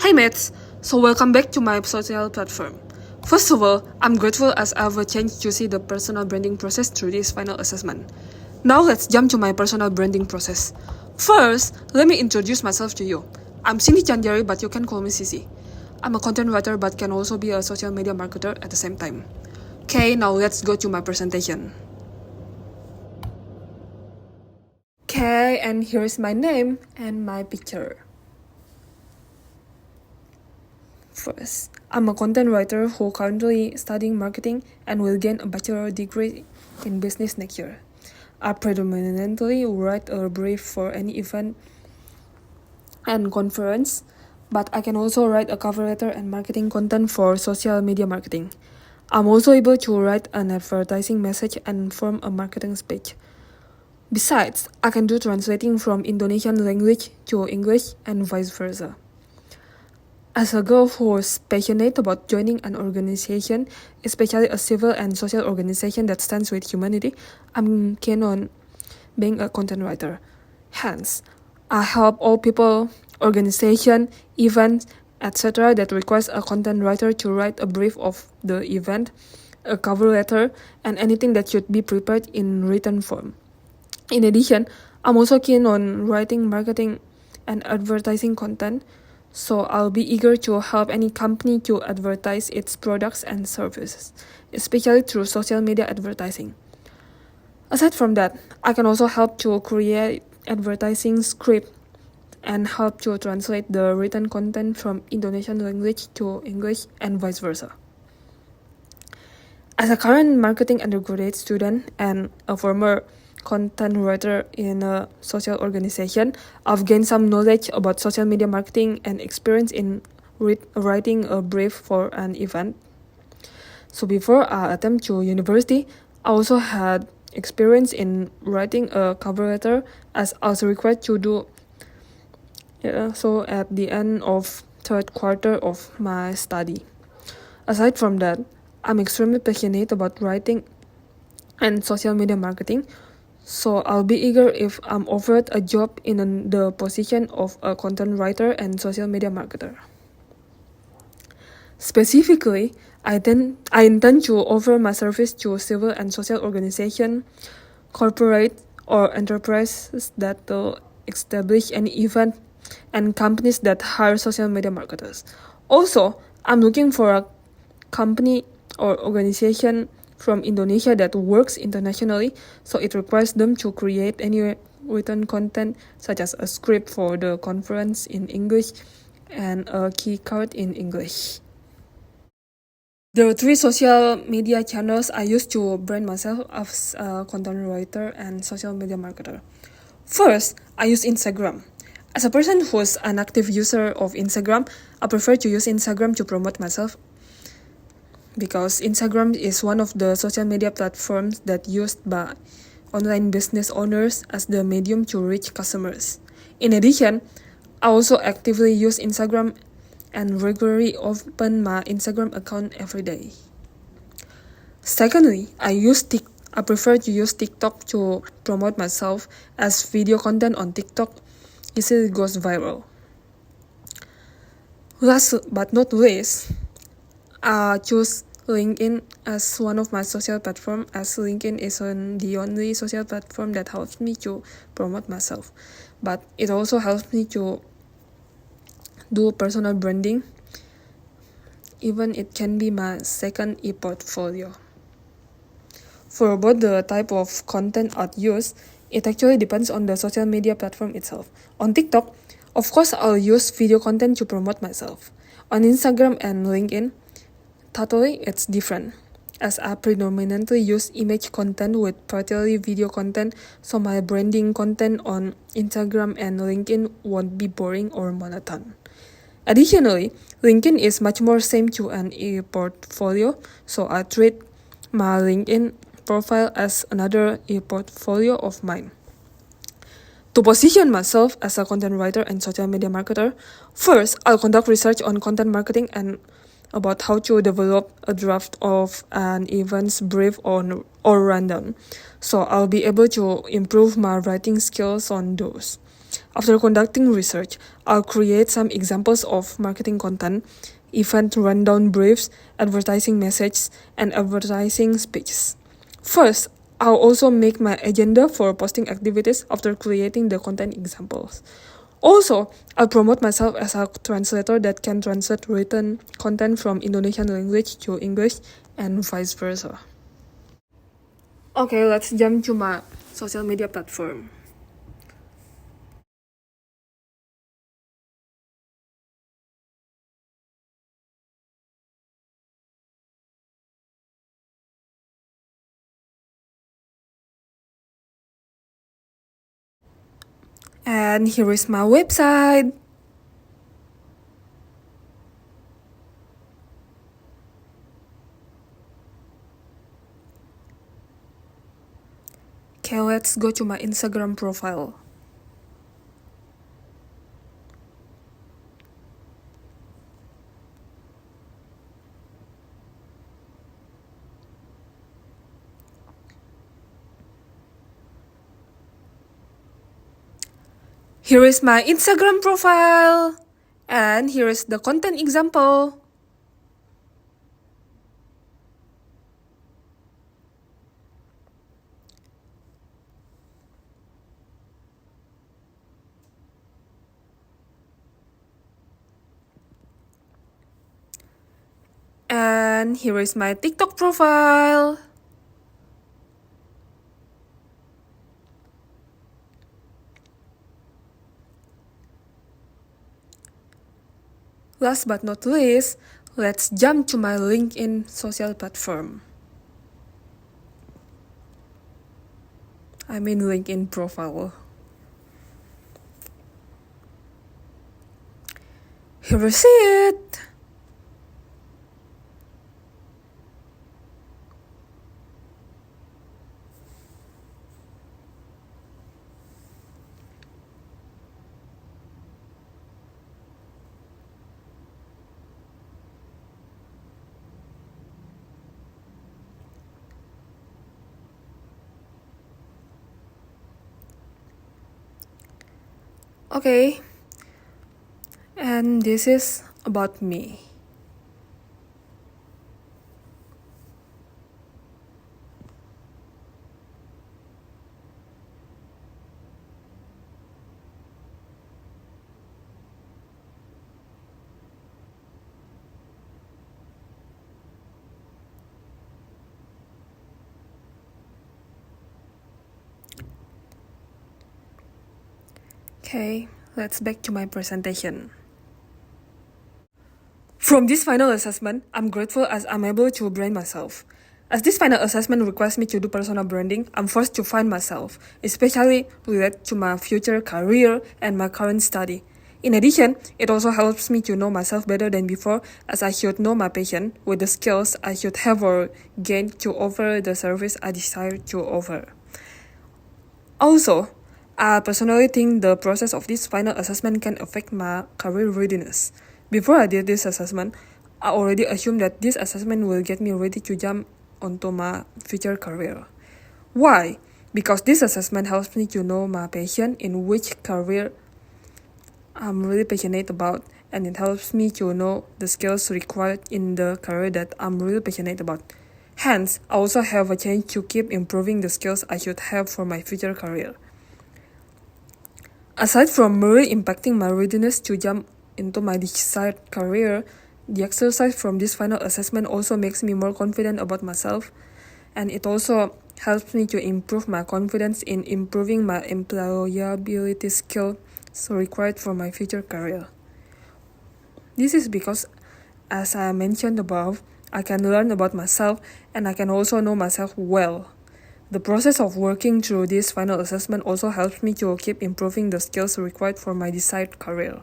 Hi mates, so welcome back to my social platform. First of all, I'm grateful as I have a chance to see the personal branding process through this final assessment. Now let's jump to my personal branding process. First, let me introduce myself to you. I'm Cindy Chandjari, but you can call me Sisi. I'm a content writer but can also be a social media marketer at the same time. Okay, now let's go to my presentation. Okay, and here's my name and my picture. First, I'm a content writer who currently studying marketing and will gain a bachelor degree in business next year. I predominantly write a brief for any event and conference, but I can also write a cover letter and marketing content for social media marketing. I'm also able to write an advertising message and form a marketing speech. Besides, I can do translating from Indonesian language to English and vice versa. As a girl who is passionate about joining an organization, especially a civil and social organization that stands with humanity, I'm keen on being a content writer. Hence, I help all people, organization, events, etc. that requires a content writer to write a brief of the event, a cover letter, and anything that should be prepared in written form. In addition, I'm also keen on writing marketing and advertising content, so I'll be eager to help any company to advertise its products and services, especially through social media advertising. Aside from that, I can also help to create advertising script and help to translate the written content from Indonesian language to English and vice versa. As a current marketing undergraduate student and a former content writer in a social organization, I've gained some knowledge about social media marketing and experience in writing a brief for an event. So before I attempt to university, I also had experience in writing a cover letter as I was required to do so at the end of third quarter of my study. Aside from that, I'm extremely passionate about writing and social media marketing, so I'll be eager if I'm offered a job in the position of a content writer and social media marketer. Specifically, I intend to offer my service to civil and social organizations, corporate or enterprises that will establish any event, and companies that hire social media marketers. Also, I'm looking for a company or organization from Indonesia that works internationally, so it requires them to create any written content such as a script for the conference in English and a key card in English. There are 3 social media channels I use to brand myself as a content writer and social media marketer. First, I use Instagram. As a person who's an active user of Instagram, I prefer to use Instagram to promote myself because Instagram is one of the social media platforms that used by online business owners as the medium to reach customers. In addition, I also actively use Instagram and regularly open my Instagram account every day. Secondly, I prefer to use TikTok to promote myself as video content on TikTok easily goes viral. Last but not least, I choose LinkedIn as one of my social platforms, as LinkedIn is the only social platform that helps me to promote myself. But it also helps me to do personal branding. Even it can be my second e-portfolio. For both the type of content I'd use, it actually depends on the social media platform itself. On TikTok, of course, I'll use video content to promote myself. On Instagram and LinkedIn, totally it's different, as I predominantly use image content with partially video content, so my branding content on Instagram and LinkedIn won't be boring or monotone. Additionally, LinkedIn is much more same to an e-portfolio, so I treat my LinkedIn profile as another e-portfolio of mine. To position myself as a content writer and social media marketer, first, I'll conduct research on content marketing and about how to develop a draft of an event's brief or rundown. So I'll be able to improve my writing skills on those. After conducting research, I'll create some examples of marketing content, event rundown briefs, advertising messages, and advertising speeches. First, I'll also make my agenda for posting activities after creating the content examples. Also, I'll promote myself as a translator that can translate written content from Indonesian language to English and vice versa. Okay, let's jump to my social media platform. And here is my website. Okay, let's go to my Instagram profile. Here is my Instagram profile. And here is the content example. And here is my TikTok profile. Last but not least, let's jump to my LinkedIn social platform. I mean LinkedIn profile. Here is it. Okay, and this is about me. Okay, let's back to my presentation. From this final assessment, I'm grateful as I'm able to brand myself. As this final assessment requires me to do personal branding, I'm forced to find myself, especially related to my future career and my current study. In addition, it also helps me to know myself better than before, as I should know my passion with the skills I should have or gain to offer the service I desire to offer. Also, I personally think the process of this final assessment can affect my career readiness. Before I did this assessment, I already assumed that this assessment will get me ready to jump onto my future career. Why? Because this assessment helps me to know my passion in which career I'm really passionate about, and it helps me to know the skills required in the career that I'm really passionate about. Hence, I also have a chance to keep improving the skills I should have for my future career. Aside from really impacting my readiness to jump into my desired career, the exercise from this final assessment also makes me more confident about myself, and it also helps me to improve my confidence in improving my employability skills required for my future career. This is because, as I mentioned above, I can learn about myself and I can also know myself well. The process of working through this final assessment also helps me to keep improving the skills required for my desired career.